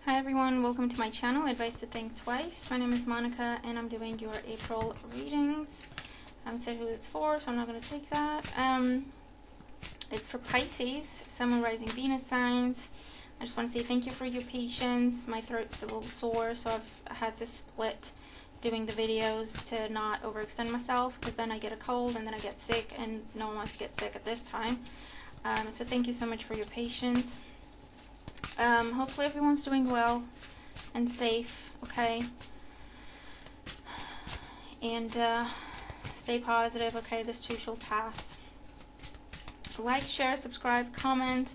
Hi everyone, welcome to my channel, Advice to Think Twice. My name is Monica and I'm doing your April readings. I haven't said who it's for, so I'm not going to take that. It's for Pisces, Sun, Moon, Rising, Venus signs. I just want to say thank you for your patience. My throat's a little sore, so I've had to split doing the videos to not overextend myself, because then I get a cold and then I get sick, and no one wants to get sick at this time. So thank you so much for your patience. Hopefully everyone's doing well and safe, okay? And stay positive, okay? This too shall pass. Like, share, subscribe, comment.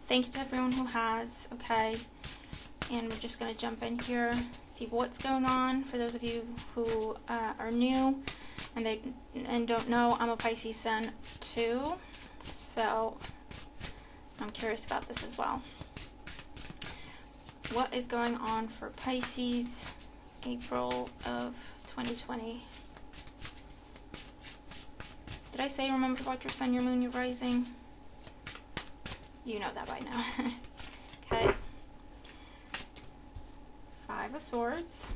Thank you to everyone who has, okay? And we're just going to jump in here, see what's going on. For those of you who are new and don't know, I'm a Pisces Sun too, so I'm curious about this as well. What is going on for Pisces, April of 2020? Did I say remember about your sun, your moon, your rising? You know that by now. Okay. Five of Swords,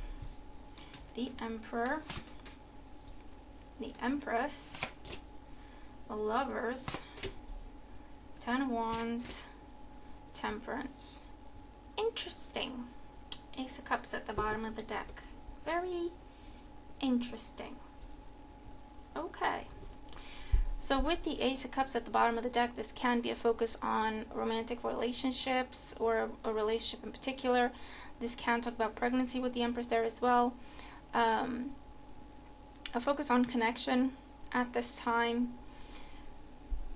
the Emperor, the Empress, the Lovers, Ten of Wands, Temperance. Interesting. Ace of Cups at the bottom of the deck. Very interesting. Okay. So with the Ace of Cups at the bottom of the deck, this can be a focus on romantic relationships, or a relationship in particular. This can talk about pregnancy with the Empress there as well. A focus on connection at this time.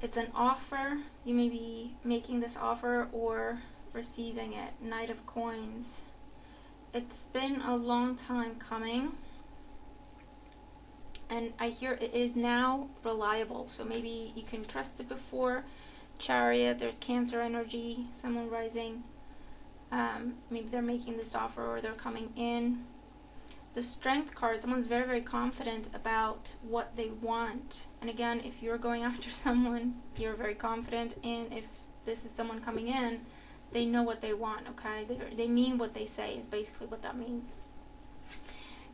It's an offer. You may be making this offer or receiving it. Knight of Coins. It's been a long time coming, and I hear it is now reliable, so maybe you can trust it before. Chariot, there's Cancer energy, someone rising. Maybe they're making this offer or they're coming in. The Strength card, someone's very, very confident about what they want. And again, if you're going after someone, you're very confident, and if this is someone coming in, they know what they want, okay? They mean what they say is basically what that means.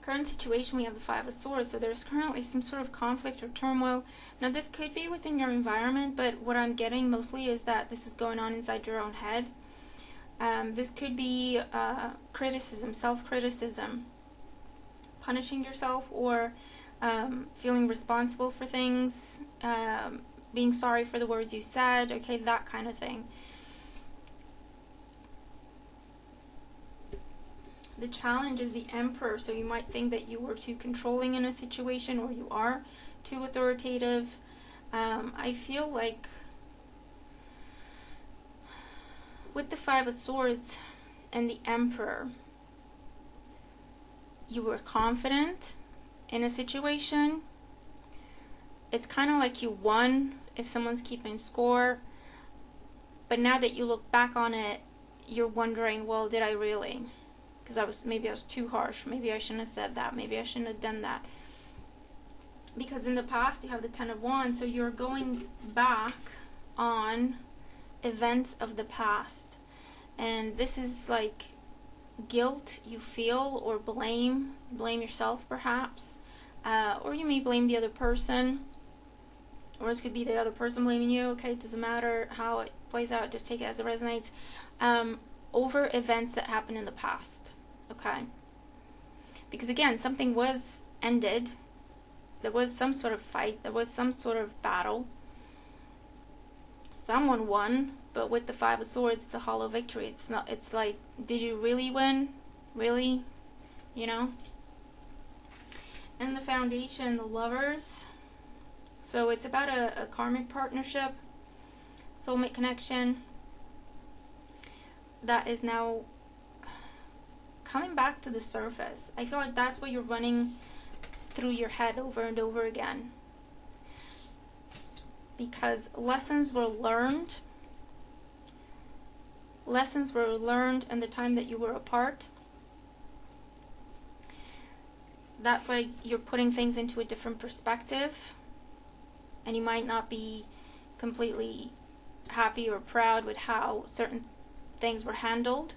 Current situation, we have the Five of Swords, so there's currently some sort of conflict or turmoil. Now this could be within your environment, but what I'm getting mostly is that this is going on inside your own head. This could be criticism, self-criticism, punishing yourself, or feeling responsible for things, being sorry for the words you said, okay, that kind of thing. The challenge is the Emperor, so you might think that you were too controlling in a situation, or you are too authoritative. I feel like with the Five of Swords and the Emperor, you were confident in a situation. It's kind of like you won if someone's keeping score, but now that you look back on it, you're wondering, well, did I really? Because maybe I was too harsh. Maybe I shouldn't have said that. Maybe I shouldn't have done that. Because in the past, you have the Ten of Wands, so you're going back on events of the past. And this is like guilt you feel, or blame. Blame yourself, perhaps. Or you may blame the other person. Or it could be the other person blaming you. Okay, it doesn't matter how it plays out. Just take it as it resonates. Over events that happened in the past. Okay? Because again, something was ended. There was some sort of fight. There was some sort of battle. Someone won, but with the Five of Swords, it's a hollow victory. It's not. It's like, did you really win? Really? You know? And the Foundation, the Lovers. So it's about a karmic partnership, soulmate connection, that is now coming back to the surface. I feel like that's what you're running through your head over and over again. Because lessons were learned. Lessons were learned in the time that you were apart. That's why you're putting things into a different perspective. And you might not be completely happy or proud with how certain things were handled.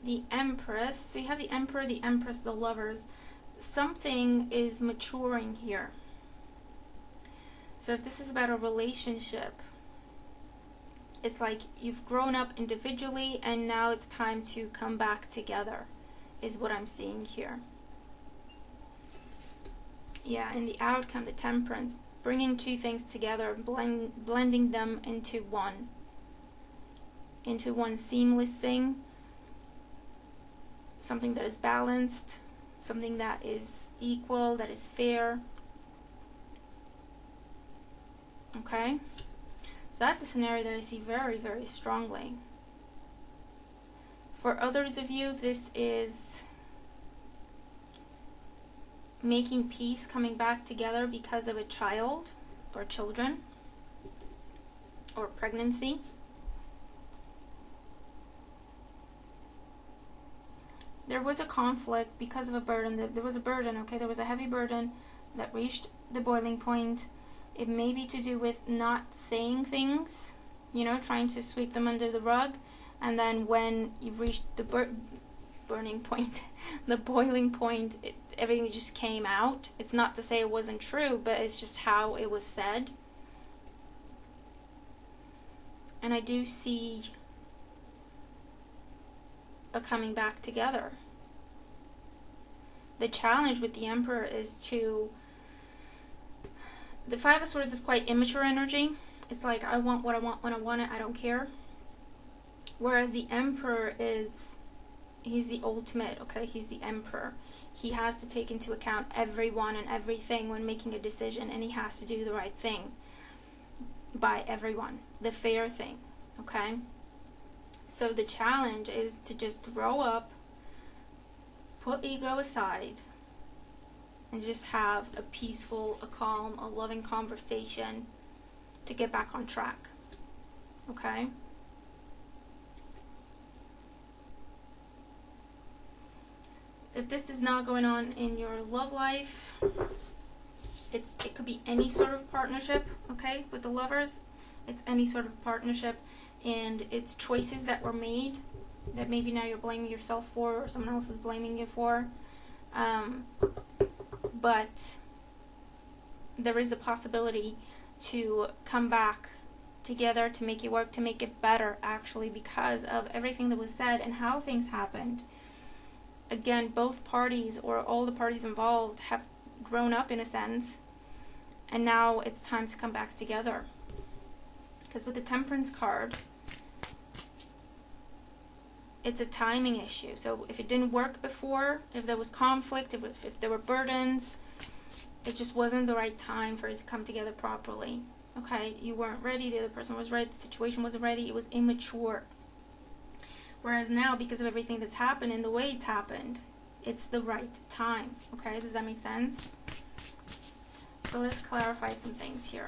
the Empress. So you have the Emperor, the Empress, the Lovers. Something is maturing here. So if this is about a relationship, it's like you've grown up individually and now it's time to come back together, is what I'm seeing here. Yeah, and the outcome, the Temperance, bringing two things together, blending them into one seamless thing, something that is balanced, something that is equal, that is fair. Okay? So that's a scenario that I see very, very strongly. For others of you, this is making peace, coming back together because of a child or children or pregnancy. There was a conflict because of a burden. There was a burden, okay? There was a heavy burden that reached the boiling point. It may be to do with not saying things, you know, trying to sweep them under the rug. And then when you've reached the burning point, the boiling point, everything just came out. It's not to say it wasn't true, but it's just how it was said. And I do see a coming back together. The challenge with the Emperor is to... The Five of Swords is quite immature energy. It's like, I want what I want when I want it, I don't care. Whereas the Emperor is... He's the ultimate, okay? He's the Emperor. He has to take into account everyone and everything when making a decision, and he has to do the right thing by everyone. The fair thing, okay? So the challenge is to just grow up, put ego aside, and just have a peaceful, a calm, a loving conversation to get back on track, okay? If this is not going on in your love life, it could be any sort of partnership, okay, with the Lovers. It's any sort of partnership, and it's choices that were made that maybe now you're blaming yourself for, or someone else is blaming you for. But there is a possibility to come back together, to make it work, to make it better, actually, because of everything that was said and how things happened. Again, both parties, or all the parties involved, have grown up in a sense, and now it's time to come back together. Because with the Temperance card, it's a timing issue. So if it didn't work before, if there was conflict, if there were burdens, it just wasn't the right time for it to come together properly. Okay, you weren't ready, the other person was right, the situation wasn't ready, it was immature. Whereas now, because of everything that's happened and the way it's happened, it's the right time. Okay, does that make sense? So let's clarify some things here.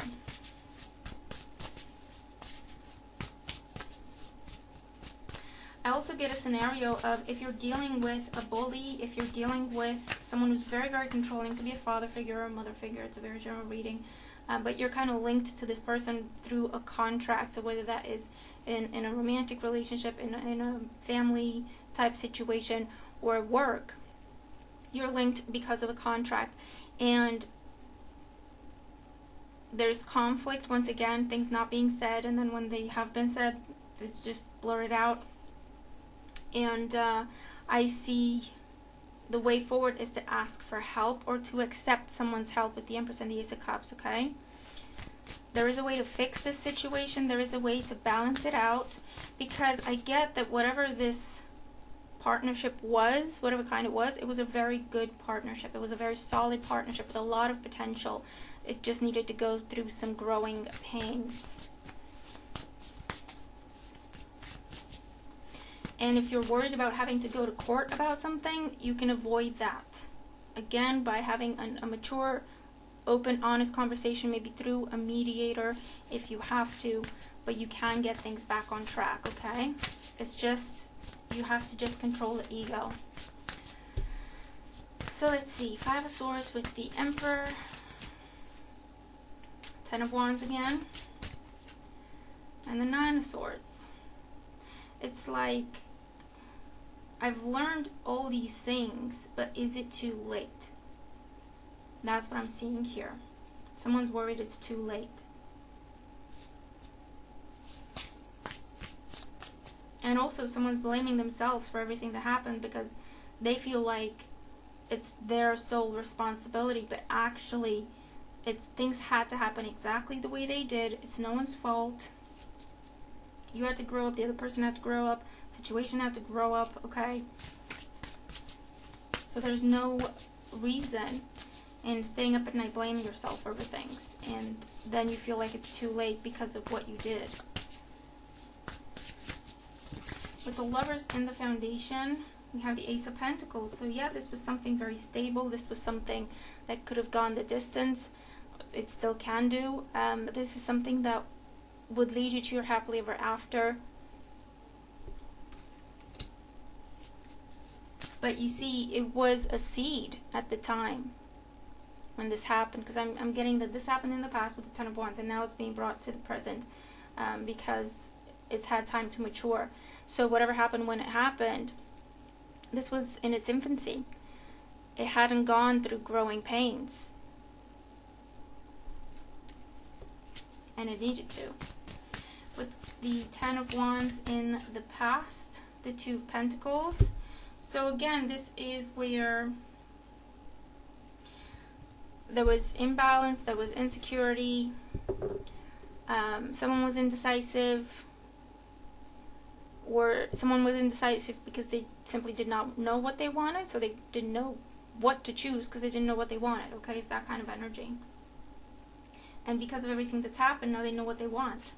I also get a scenario of if you're dealing with a bully, if you're dealing with someone who's very, very controlling, it could be a father figure or a mother figure, it's a very general reading, but you're kind of linked to this person through a contract, so whether that is in a romantic relationship, in a family type situation, or at work, you're linked because of a contract, and there's conflict, once again, things not being said, and then when they have been said, it's just blurted out. And I see the way forward is to ask for help or to accept someone's help with the Empress and the Ace of Cups, okay? There is a way to fix this situation. There is a way to balance it out, because I get that whatever this partnership was, whatever kind it was a very good partnership. It was a very solid partnership with a lot of potential. It just needed to go through some growing pains. And if you're worried about having to go to court about something, you can avoid that. Again, by having a mature, open, honest conversation, maybe through a mediator if you have to, but you can get things back on track, okay? It's just, you have to just control the ego. So let's see, Five of Swords with the Emperor, Ten of Wands again, and the Nine of Swords. It's like I've learned all these things, but is it too late? That's what I'm seeing here. Someone's worried it's too late. And also someone's blaming themselves for everything that happened because they feel like it's their sole responsibility, but actually things had to happen exactly the way they did. It's no one's fault. You had to grow up, the other person had to grow up, the situation had to grow up, okay? So there's no reason in staying up at night blaming yourself over things, and then you feel like it's too late because of what you did. With the Lovers in the foundation, we have the Ace of Pentacles. So yeah, this was something very stable. This was something that could have gone the distance. It still can do. This is something that would lead you to your happily ever after. But you see, it was a seed at the time when this happened, because I'm getting that this happened in the past with the Ten of Wands, and now it's being brought to the present because it's had time to mature. So whatever happened when it happened, this was in its infancy. It hadn't gone through growing pains, and it needed to. With the Ten of Wands in the past, the Two of Pentacles. So again, this is where there was imbalance, there was insecurity, someone was indecisive, or someone was indecisive because they simply did not know what they wanted, so they didn't know what to choose because they didn't know what they wanted, okay? It's that kind of energy. And because of everything that's happened, now they know what they want.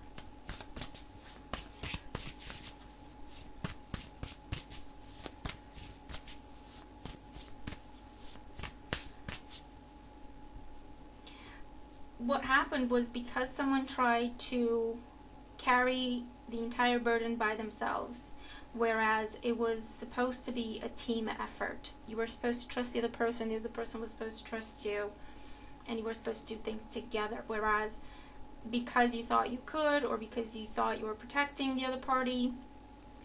What happened was because someone tried to carry the entire burden by themselves, whereas it was supposed to be a team effort. You were supposed to trust the other person was supposed to trust you, and you were supposed to do things together. Whereas because you thought you could, or because you thought you were protecting the other party,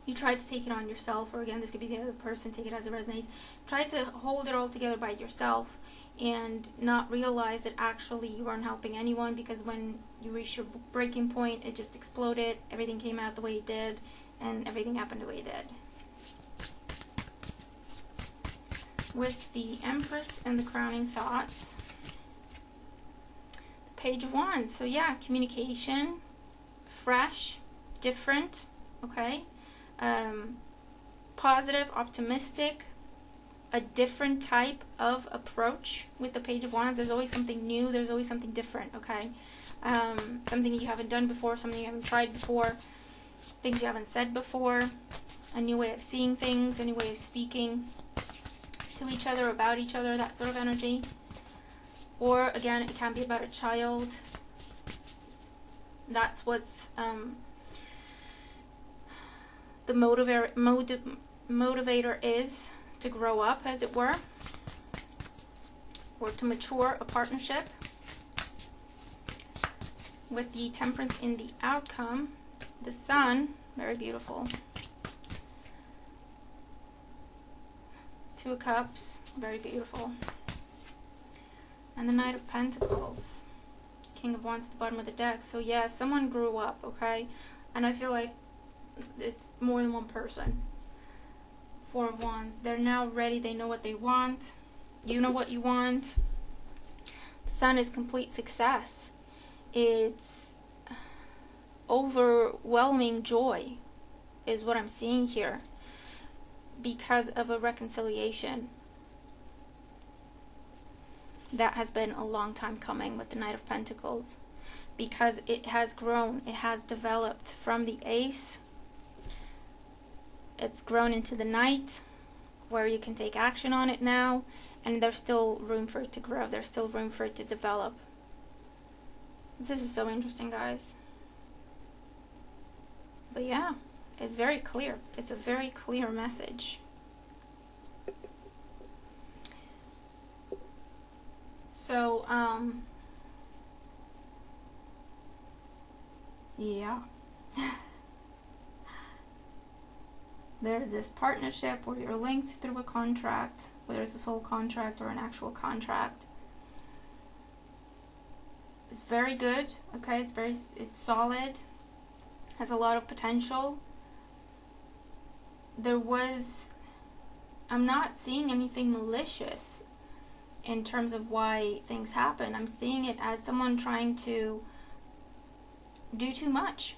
you tried to take it on yourself, or again, this could be the other person, take it as it resonates. Tried to hold it all together by yourself and not realize that actually you weren't helping anyone, because when you reached your breaking point, it just exploded, everything came out the way it did, and everything happened the way it did. With the Empress and the Crowning Thoughts, the Page of Wands. So yeah, communication, fresh, different, okay? Positive, optimistic, a different type of approach with the Page of Wands. There's always something new, there's always something different, okay? Something you haven't done before, something you haven't tried before, things you haven't said before, a new way of seeing things, a new way of speaking to each other, about each other, that sort of energy. Or again, it can be about a child. That's what's the motivator is, to grow up, as it were, or to mature a partnership. With the Temperance in the outcome, the Sun, very beautiful. Two of Cups, very beautiful. And the Knight of Pentacles, King of Wands at the bottom of the deck. So yeah, someone grew up, okay? And I feel like it's more than one person. Four of Wands. They're now ready. They know what they want. You know what you want. The Sun is complete success. It's overwhelming joy is what I'm seeing here, because of a reconciliation that has been a long time coming with the Knight of Pentacles, because it has grown, it has developed from the Ace. It's grown into the Knight, where you can take action on it now, and there's still room for it to grow. There's still room for it to develop. This is so interesting, guys. But yeah, it's very clear. It's a very clear message. So, yeah. there's this partnership where you're linked through a contract, whether it's a soul contract or an actual contract. It's very good, okay? It's solid, has a lot of potential. I'm not seeing anything malicious in terms of why things happen. I'm seeing it as someone trying to do too much,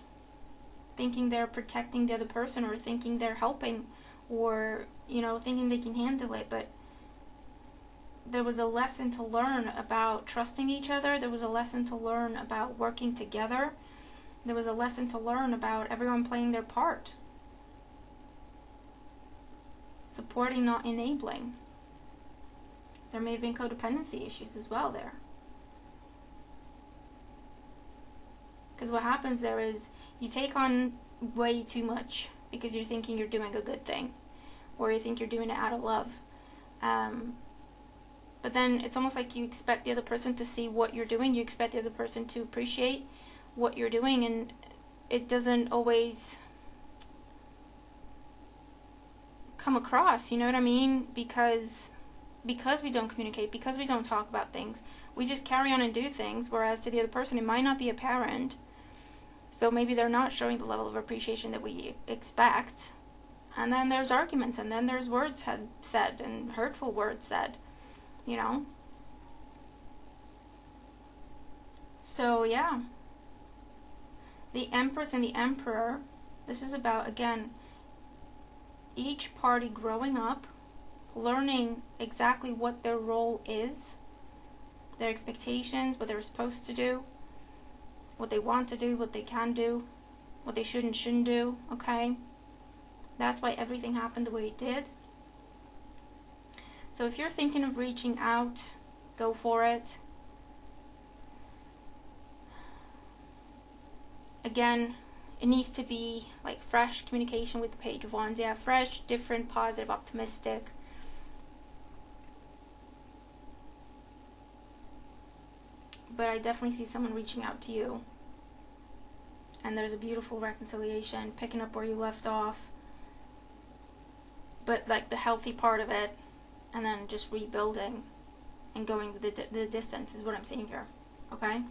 thinking they're protecting the other person, or thinking they're helping, or, thinking they can handle it. But there was a lesson to learn about trusting each other. There was a lesson to learn about working together. There was a lesson to learn about everyone playing their part. Supporting, not enabling. There may have been codependency issues as well there. Because what happens there is you take on way too much because you're thinking you're doing a good thing, or you think you're doing it out of love. But then it's almost like you expect the other person to see what you're doing. You expect the other person to appreciate what you're doing, and it doesn't always come across, you know what I mean? Because we don't communicate, because we don't talk about things, we just carry on and do things, whereas to the other person it might not be apparent. So maybe they're not showing the level of appreciation that we expect. And then there's arguments, and then there's words said, and hurtful words said, So, yeah. The Empress and the Emperor, this is about, again, each party growing up, learning exactly what their role is, their expectations, what they're supposed to do, what they want to do, what they can do, what they should and shouldn't do, okay? That's why everything happened the way it did. So if you're thinking of reaching out, go for it. Again, it needs to be like fresh communication with the Page of Wands. Yeah, fresh, different, positive, optimistic. But I definitely see someone reaching out to you. And there's a beautiful reconciliation, picking up where you left off. But like the healthy part of it, and then just rebuilding and going the distance is what I'm seeing here. Okay?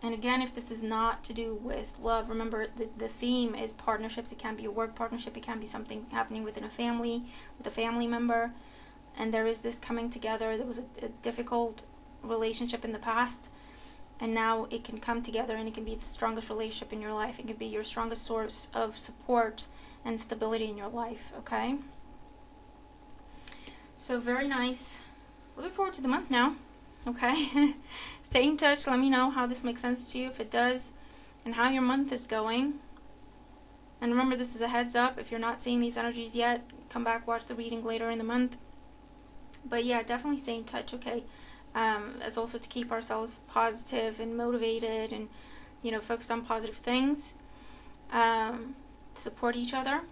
And again, if this is not to do with love, remember the theme is partnerships. It can be a work partnership. It can be something happening within a family, with a family member. And there is this coming together. There was a difficult relationship in the past. And now it can come together, and it can be the strongest relationship in your life. It can be your strongest source of support and stability in your life, okay? So very nice. Looking forward to the month now. Okay, stay in touch. Let me know how this makes sense to you, if it does, and how your month is going. And remember, this is a heads up. If you're not seeing these energies yet, come back, watch the reading later in the month. But yeah, definitely stay in touch, okay? As also to keep ourselves positive and motivated, and focused on positive things, to support each other.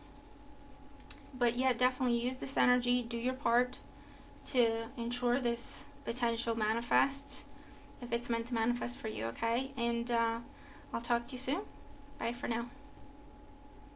But yeah, definitely use this energy. Do your part to ensure this potential manifests, if it's meant to manifest for you, okay? And I'll talk to you soon. Bye for now.